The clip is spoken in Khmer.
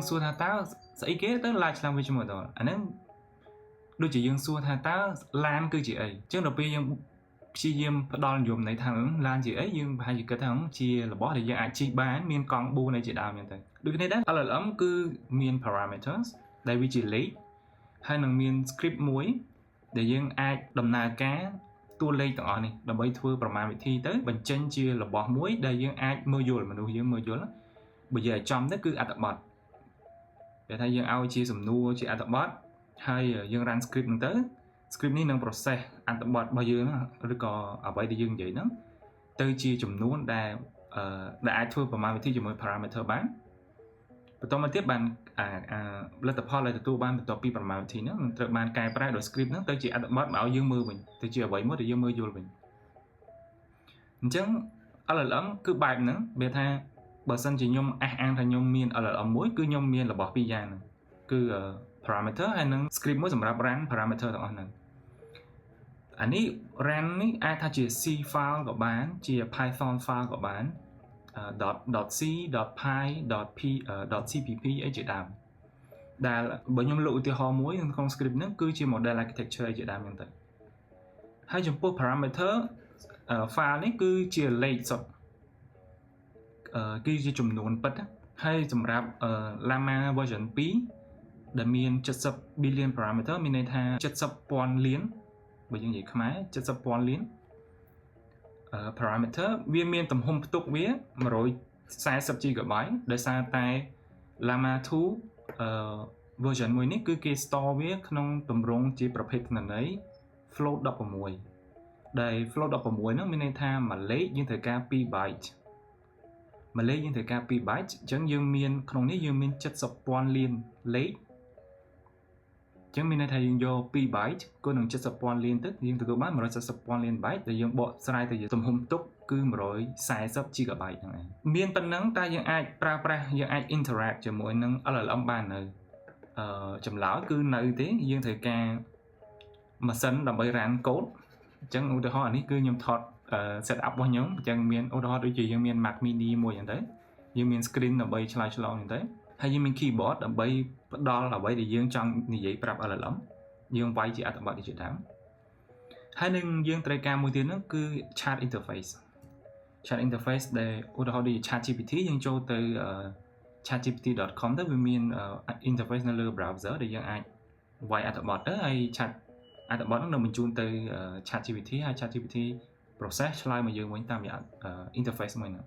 សួរថាតើស្អីគេទៅឡាយឆ្លងវាជាមួយដល់អាហ្នឹងដូចជាយើងសួរថាតើឡានគឺជាអីអញ្ចឹងដល់ពេលយើងព្យាយាមផ្ដល់និយមន័យថាឡានជាអីយើងប្រហែលជាគិតថាជារបស់ដែលយើងអាចជិះបានមានកង់4អីជាដើមអញ្ចឹងទៅដូចគ្នាដែរ LLM គឺមាន parameters ដែលវាជាលេខហើយនឹងមាន script មួយដែលយើងអាចដំណើរការតួលេខទាំងអស់នេះដើម្បីធ្វើប្រមាណវិធីទៅបញ្ចេញជារបស់មួយដែលយើងអាចមើលយល់មនុស្សយើងមើលយល់បើនិយាយឲ្យចំទៅគឺអត្ថបទដែលថាយើងឲ្យជាសំណួរជាអត្ថបទហើយយើង run script ហ្នឹងទៅ script នេះនឹង process អត្ថបទរបស់យើងឬក៏អ្វីដែលយើងនិយាយហ្នឹងទៅជាចំនួនដែលអាចធ្វើប្រមាណវិធីជាមួយ parameter បានបន្តមកទៀតបានលទ្ធផលដែលទទួលបានបន្ទាប់ពីប្រមាណវិធីហ្នឹងនឹងត្រូវបានកែប្រែដោយ script ហ្នឹងទៅជាអត្ថបទមកឲ្យយើងមើលវិញទៅជាអ្វីមួយដែលយើងមើលយល់វិញអញ្ចឹង LLM គឺបែបហ្នឹងវាថាបើសិនជាខ្ញុំអះអាងថាខ្ញុំមាន LLM មួយគឺខ្ញុំមានរបស់ពីរយ៉ាងហ្នឹងគឺ parameter ហើយនិង script មួយសម្រាប់ run parameter ទាំងអស់ហ្នឹងអានេះ run នេះអាចថាជា C file ក៏បានជា Python file ក៏បាន.c .py .cpp អីជាដើមដែលបើខ្ញុំលើកឧទាហរណ៍មួយក្នុង script ហ្នឹងគឺជា model architecture ជាដើមហ្នឹងទៅហើយចំពោះ parameter file នេះគឺជាលេខសុទ្ធគឺជាចំនួនពិតហើយសម្រាប់ Llama version 2ដែលមាន70 billion parameter មានន័យថា70,000 លានបើយើងនិយាយខ្មែរ70,000 លានparameter វាមានទំហំផ្ទុកវា140 GB ដោយសារតែ Llama 2 version 1នេះគឺគេ store វាក្នុងទម្រង់ជាប្រភេទគណនី float 16ដែល float 16ហ្នឹងមានន័យថាមួយលេខយើងត្រូវការ2 byte មួយលេខយើងត្រូវការ2 byte អញ្ចឹងយើងមានក្នុងនេះយើងមាន70,000 លានលេខអញ្ចឹងមានន័យថាយើងយក2 byte គុណនឹង70,000 លានទៅយើងទទួលបាន140,000 លាន byte ដែលយើងបកស្រាយទៅជាទំហំផ្ទុកគឺ140 GB ហ្នឹងឯងមានប៉ុណ្ណឹងតែយើងអាចប្រើប្រាស់យើងអាច interact ជាមួយនឹង LLM បាននៅចម្លើយគឺនៅទេយើងត្រូវការម៉ាស៊ីនដើម្បី run code អញ្ចឹងឧទាហរណ៍នេះគឺខ្ញុំថតset up របស់ខ្ញុំអញ្ចឹងមានឧទាហរណ៍ដូចជាយើងមាន Mac mini មួយអញ្ចឹងទៅយើងមាន screen ដើម្បីឆ្លើយឆ្លងអញ្ចឹងទៅហើយយើងមាន keyboard ដើម្បីផ្ដល់អ្វីដែលយើងចង់និយាយប្រាប់ LLM យើងវាយជាអត្ថបទជាដើមហើយនឹងយើងត្រូវការមួយទៀតនោះគឺ chat interface ដែលឧទាហរណ៍ដូច ChatGPT យើងចូលទៅ chatgpt.com ទៅវាមាន interface នៅលើ browser ដែលយើងអាចវាយអត្ថបទទៅហើយ chat អត្ថបទនោះនឹងបញ្ជូនទៅ ChatGPT ហើយ ChatGPT process ឆ្លើយមកយើងវិញតាមរយៈ interface មួយហ្នឹង